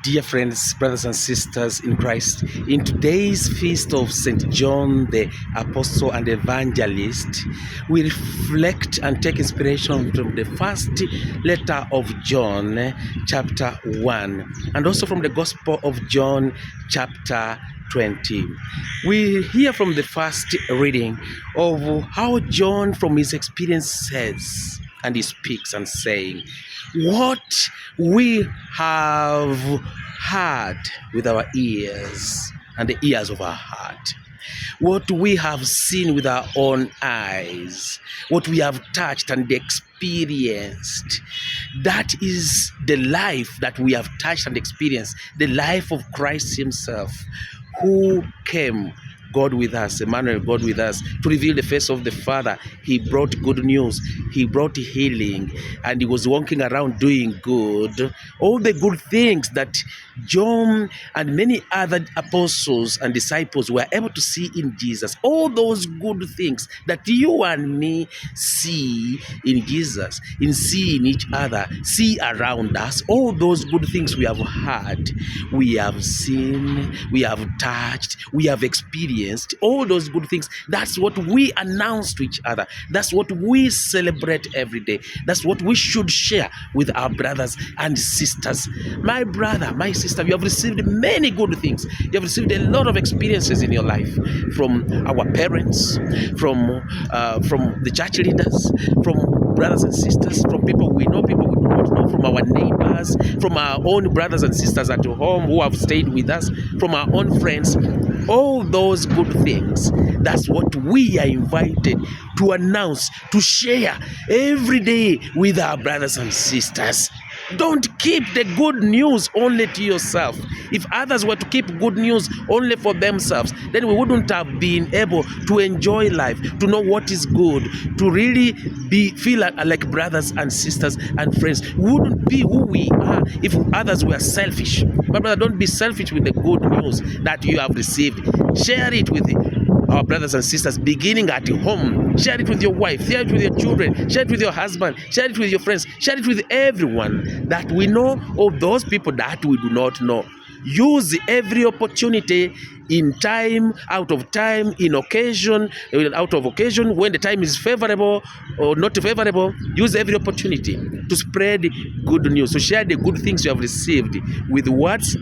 Dear friends, brothers and sisters in Christ, in today's feast of St. John the Apostle and Evangelist, we reflect and take inspiration from the first letter of John, chapter 1, and also from the Gospel of John, chapter 20. We hear from the first reading of how John, from his experience, says, and he speaks and saying, what we have heard with our ears and the ears of our heart, what we have seen with our own eyes, what we have touched and experienced, that is the life that we have touched and experienced, the life of Christ himself, who came, God with us, Emmanuel, God with us, to reveal the face of the Father. He brought good news, he brought healing, and he was walking around doing good. All the good things that John and many other apostles and disciples were able to see in Jesus. All those good things that you and me see in Jesus, in seeing each other, see around us. All those good things we have heard, we have seen, we have touched, we have experienced. All those good things, that's what we announce to each other. That's what we celebrate every day. That's what we should share with our brothers and sisters. My brother, my sister, you have received many good things. You have received a lot of experiences in your life from our parents, from the church leaders, from brothers and sisters, from people we know, people we do not know, from our neighbors, from our own brothers and sisters at home who have stayed with us, from our own friends. All those good things, that's what we are invited to announce, to share every day with our brothers and sisters. Don't keep the good news only to yourself. If others were to keep good news only for themselves, then we wouldn't have been able to enjoy life, to know what is good, to really feel like brothers and sisters and friends. We wouldn't be who we are if others were selfish. My brother, don't be selfish with the good news that you have received. Share it with our brothers and sisters, beginning at home. Share it with your wife, share it with your children, share it with your husband, share it with your friends, share it with everyone that we know, or those people that we do not know. Use every opportunity, in time, out of time, in occasion, out of occasion, when the time is favorable or not favorable. Use every opportunity to spread good news, to share the good things you have received with words,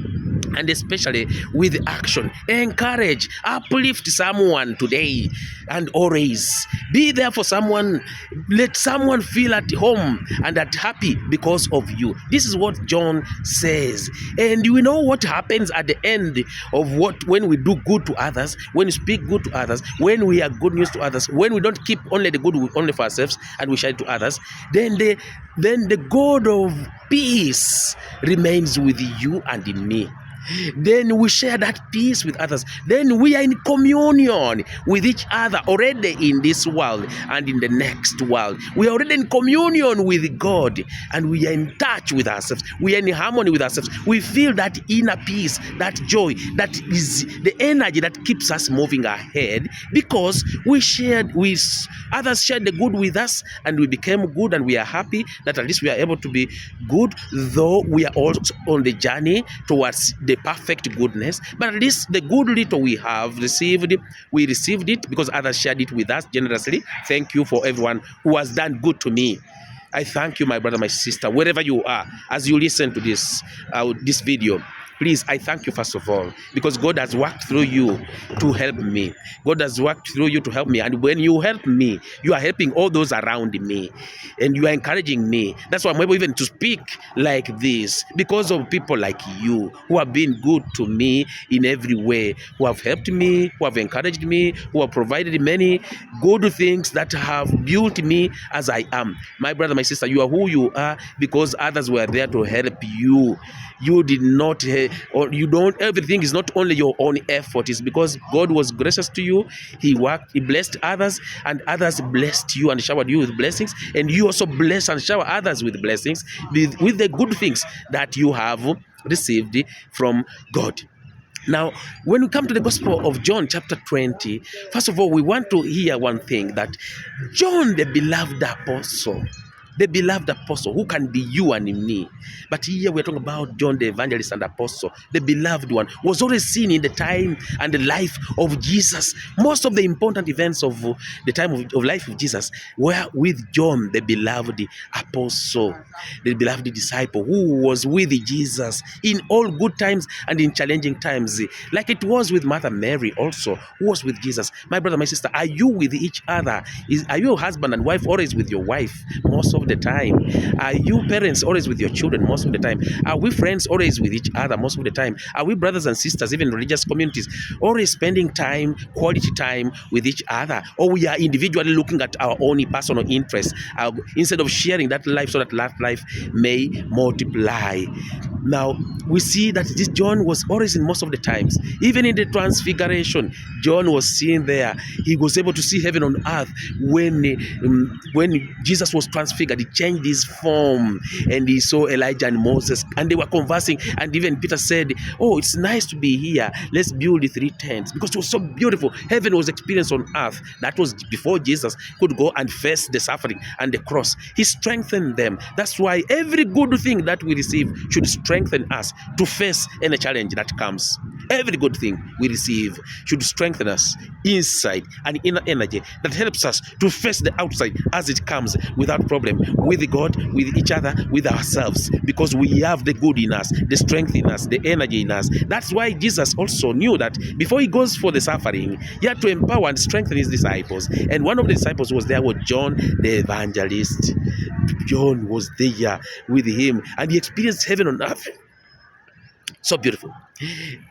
and especially with action. Encourage, uplift someone today and always. Be there for someone. Let someone feel at home and at happy because of you. This is what John says. And we know what happens at the end of when we do good to others, when we speak good to others, when we are good news to others, when we don't keep only the good only for ourselves and we share it to others, then the God of peace remains with you and in me. Then we share that peace with others. Then we are in communion with each other already in this world and in the next world. We are already in communion with God, and we are in touch with ourselves. We are in harmony with ourselves. We feel that inner peace, that joy, that is the energy that keeps us moving ahead, because others shared the good with us, and we became good, and we are happy that at least we are able to be good, though we are also on the journey towards the perfect goodness. But at least the good little we have received, we received it because others shared it with us generously. Thank you for everyone who has done good to me. I thank you, my brother, my sister, wherever you are, as you listen to this video. Please, I thank you first of all, because God has worked through you to help me. God has worked through you to help me. And when you help me, you are helping all those around me. And you are encouraging me. That's why I'm able even to speak like this, because of people like you who have been good to me in every way, who have helped me, who have encouraged me, who have provided many good things that have built me as I am. My brother, my sister, you are who you are because others were there to help you. You did not, or you don't, everything is not only your own effort. It's because God was gracious to you. He worked, He blessed others, and others blessed you and showered you with blessings. And you also bless and shower others with blessings, with the good things that you have received from God. Now, when we come to the Gospel of John, chapter 20, first of all, we want to hear one thing, that John, the beloved apostle, the beloved apostle, who can be you and me. But here we're talking about John the evangelist and apostle, the beloved one, was always seen in the time and the life of Jesus. Most of the important events of the time of life of Jesus were with John, the beloved apostle, the beloved disciple, who was with Jesus in all good times and in challenging times, like it was with Martha Mary also, who was with Jesus. My brother, my sister, are you with each other? Are you husband and wife always with your wife most of the time? Are you parents always with your children most of the time? Are we friends always with each other most of the time? Are we brothers and sisters, even religious communities, always spending time, quality time with each other? Or we are individually looking at our own personal interests instead of sharing that life so that life may multiply? Now, we see that this John was always in most of the times. Even in the transfiguration, John was seen there. He was able to see heaven on earth when Jesus was transfigured. He changed his form and he saw Elijah and Moses, and they were conversing. And even Peter said, "Oh, it's nice to be here. Let's build the 3 tents," because it was so beautiful. Heaven was experienced on earth. That was before Jesus could go and face the suffering and the cross. He strengthened them. That's why every good thing that we receive should strengthen us to face any challenge that comes. Every good thing we receive should strengthen us inside, and inner energy that helps us to face the outside as it comes without problem, with God, with each other, with ourselves, because we have the good in us, the strength in us, the energy in us. That's why Jesus also knew that before he goes for the suffering, he had to empower and strengthen his disciples. And one of the disciples was John the evangelist. John was there with him, and he experienced heaven on earth. So beautiful.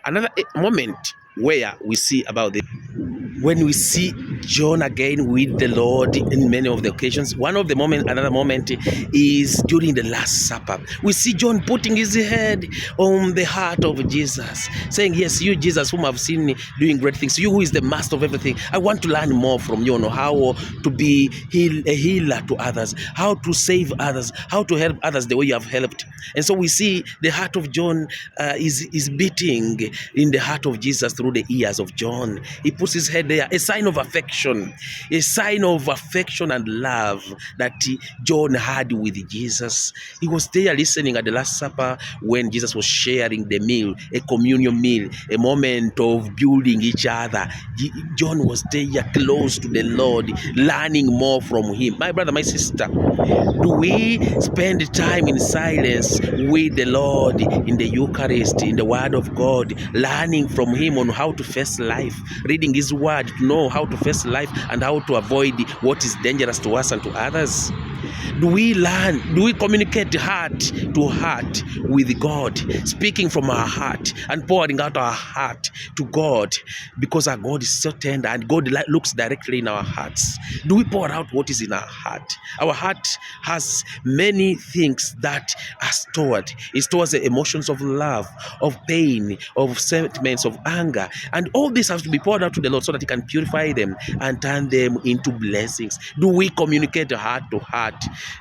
Another moment where we see about this, when we see John again with the Lord in many of the occasions, another moment is during the Last Supper. We see John putting his head on the heart of Jesus, saying, "Yes, you, Jesus, whom I've seen doing great things, you who is the master of everything, I want to learn more from you, how to be a healer to others, how to save others, how to help others the way you have helped." And so we see the heart of John is beating in the heart of Jesus through the ears of John. He puts his head there, a sign of affection and love that John had with Jesus. He was there listening at the Last Supper when Jesus was sharing the meal, a communion meal, a moment of building each other. John was there close to the Lord, learning more from him. My brother, my sister, do we spend time in silence with the Lord in the Eucharist, in the Word of God, learning from him on how to face life, reading his word to know how to face life and how to avoid what is dangerous to us and to others? Do we communicate heart to heart with God, speaking from our heart and pouring out our heart to God, because our God is so tender and God looks directly in our hearts? Do we pour out what is in our heart? Our heart has many things that are stored. It stores the emotions of love, of pain, of sentiments, of anger, and all this has to be poured out to the Lord so that he can purify them and turn them into blessings. Do we communicate heart to heart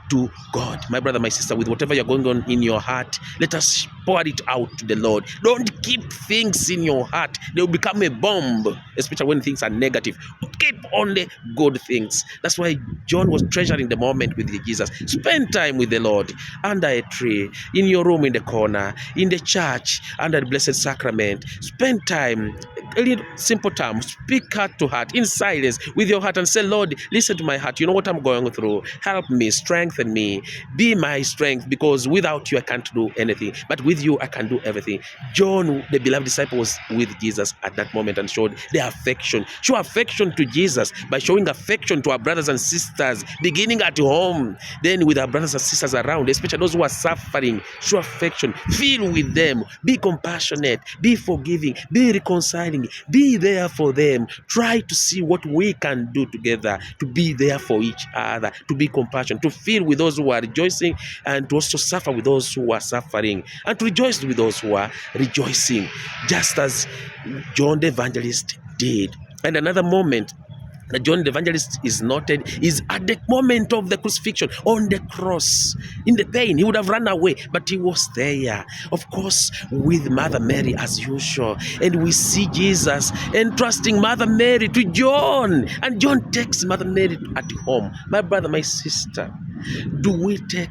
to God? My brother, my sister, with whatever you're going on in your heart, let us pour it out to the Lord. Don't keep things in your heart. They will become a bomb, especially when things are negative. Keep only good things. That's why John was treasuring the moment with Jesus. Spend time with the Lord under a tree, in your room in the corner, in the church, under the Blessed Sacrament. Spend time, in simple terms, speak heart to heart, in silence with your heart, and say, "Lord, listen to my heart. You know what I'm going through. Help me, strengthen me, be my strength, because without you I can't do anything, but with you I can do everything." John, the beloved disciple, was with Jesus at that moment and showed their affection. Show affection to Jesus by showing affection to our brothers and sisters, beginning at home, then with our brothers and sisters around, especially those who are suffering. Show affection, feel with them, be compassionate, be forgiving, be reconciling, be there for them. Try to see what we can do together to be there for each other, to be compassionate, to feel with those who are rejoicing, and to also suffer with those who are suffering, and to rejoice with those who are rejoicing, just as John the evangelist did. And another moment that John the Evangelist is noted is at the moment of the crucifixion on the cross. In the pain, he would have run away, but he was there, of course, with Mother Mary as usual. And we see Jesus entrusting Mother Mary to John, and John takes Mother Mary at home. My brother, my sister, do we take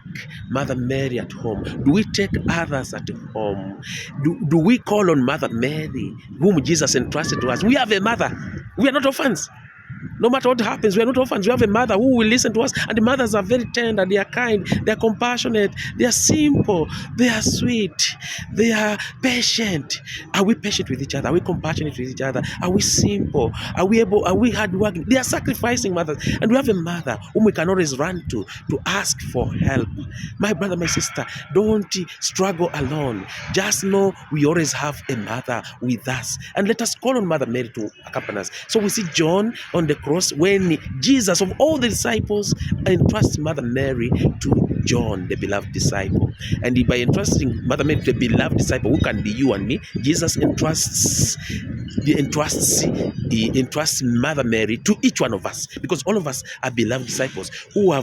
Mother Mary at home? Do we take others at home? Do we call on Mother Mary, whom Jesus entrusted to us? We have a mother. We are not orphans. No matter what happens, we are not orphans. We have a mother who will listen to us. And the mothers are very tender. They are kind. They are compassionate. They are simple. They are sweet. They are patient. Are we patient with each other? Are we compassionate with each other? Are we simple? Are we hardworking? They are sacrificing mothers. And we have a mother whom we can always run to ask for help. My brother, my sister, don't struggle alone. Just know we always have a mother with us. And let us call on Mother Mary to accompany us. So we see John on the cross when Jesus, of all the disciples, entrusts Mother Mary to John, the beloved disciple. And by entrusting Mother Mary to the beloved disciple, who can be you and me, Jesus entrusts Mother Mary to each one of us, because all of us are beloved disciples who are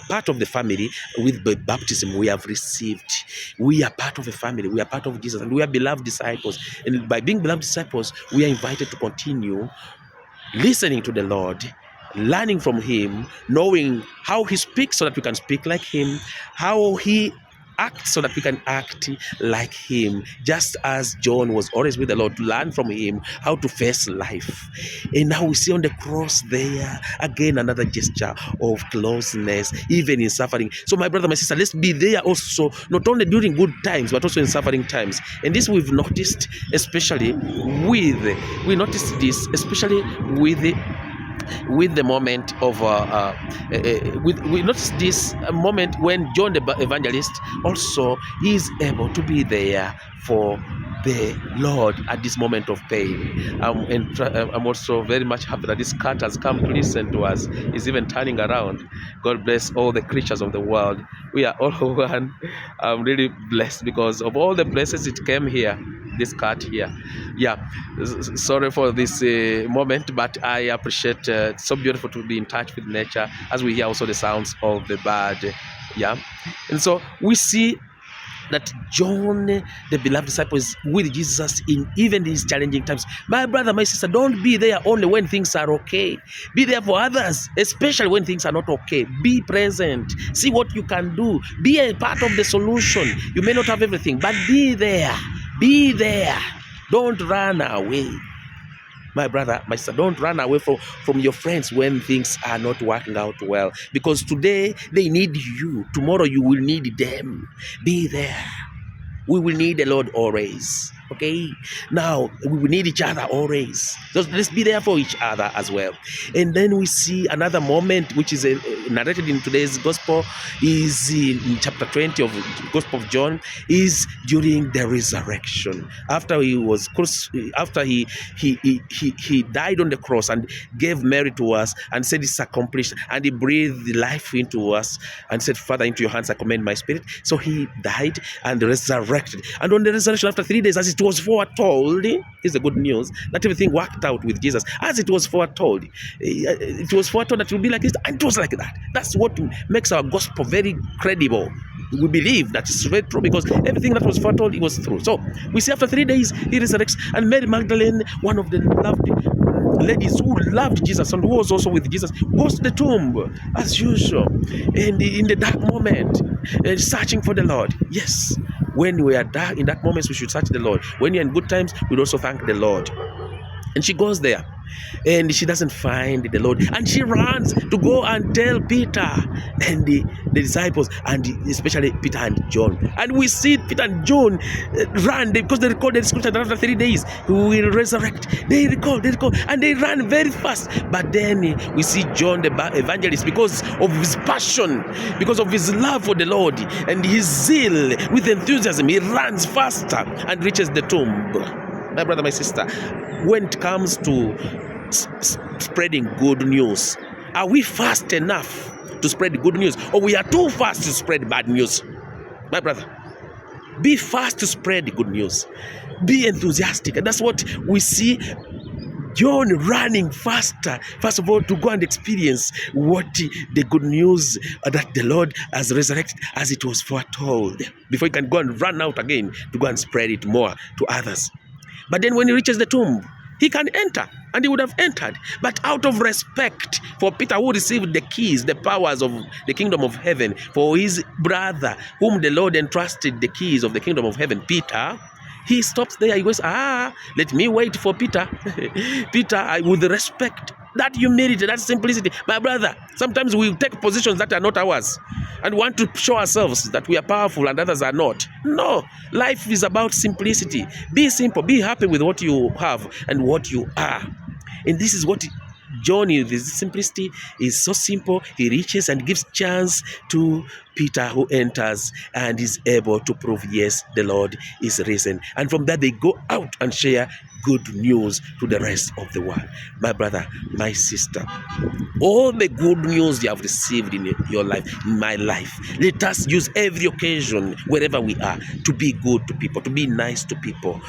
part of the family with the baptism we have received. We are part of a family. We are part of Jesus, and we are beloved disciples. And by being beloved disciples, we are invited to continue listening to the Lord, learning from Him, knowing how He speaks so that we can speak like Him, how He acts so that we can act like Him, just as John was always with the Lord, to learn from Him how to face life. And now we see on the cross there, again, another gesture of closeness, even in suffering. So my brother, my sister, let's be there also, not only during good times, but also in suffering times. And this we've noticed, especially with the moment of we notice this moment when John the Evangelist also is able to be there for the Lord at this moment of pain. I'm also very much happy that this cat has come to listen to us. He's even turning around. God bless all the creatures of the world. We are all one. I'm really blessed because of all the places it came here. This cat here. Yeah, sorry for this moment, but I appreciate it's so beautiful to be in touch with nature as we hear also the sounds of the bird. Yeah, and so we see that John, the beloved disciple, is with Jesus in even these challenging times. My brother, my sister, don't be there only when things are okay. Be there for others, especially when things are not okay. Be present. See what you can do. Be a part of the solution. You may not have everything, but be there. Be there. Don't run away. My brother, my sister, don't run away from your friends when things are not working out well. Because today they need you. Tomorrow you will need them. Be there. We will need the Lord always. Okay? Now, we will need each other always. So let's be there for each other as well. And then we see another moment which is narrated in today's gospel, is in chapter 20 of the Gospel of John, is during the resurrection. After he died on the cross and gave Mary to us and said it's accomplished, and he breathed life into us and said, Father, into your hands I commend my spirit. So he died and resurrected. And on the resurrection, after 3 days, as it was foretold, is the good news, that everything worked out with Jesus as it was foretold. It was foretold that it would be like this, and it was like that. That's what makes our gospel very credible. We believe that it's very true because everything that was foretold, it was true. So we see after 3 days he resurrects, and Mary Magdalene, one of the loved ladies who loved Jesus and who was also with Jesus, goes to the tomb as usual, and in the dark moment, searching for the Lord. Yes, when we are dark, in dark moments, we should search the Lord. When you're in good times, we'd also thank the Lord. And she goes there, and she doesn't find the Lord, and she runs to go and tell Peter and the disciples, and especially Peter and John. And we see Peter and John run because they recorded scripture that after 3 days he will resurrect. They recall, and they run very fast. But then we see John the evangelist, because of his passion, because of his love for the Lord and his zeal with enthusiasm, he runs faster and reaches the tomb. My brother, my sister, when it comes to spreading good news, are we fast enough to spread good news, or we are too fast to spread bad news? My brother, be fast to spread good news. Be enthusiastic. And that's what we see John running faster, first of all, to go and experience what the good news that the Lord has resurrected as it was foretold, before he can go and run out again to go and spread it more to others. But then when he reaches the tomb, he can enter, and he would have entered. But out of respect for Peter, who received the keys, the powers of the kingdom of heaven, for his brother, whom the Lord entrusted the keys of the kingdom of heaven, Peter, he stops there. He goes, let me wait for Peter. Peter, with respect, that humility, that simplicity. My brother, sometimes we take positions that are not ours and want to show ourselves that we are powerful and others are not. No, life is about simplicity. Be simple, be happy with what you have and what you are. And this is what John, with his simplicity, is so simple. He reaches and gives chance to Peter, who enters and is able to prove, yes, the Lord is risen. And from that, they go out and share good news to the rest of the world. My brother, my sister, all the good news you have received in your life, in my life, let us use every occasion, wherever we are, to be good to people, to be nice to people,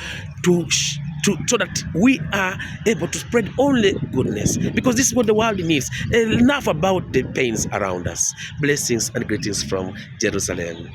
so that we are able to spread only goodness, because this is what the world needs. Enough about the pains around us. Blessings and greetings from Jerusalem.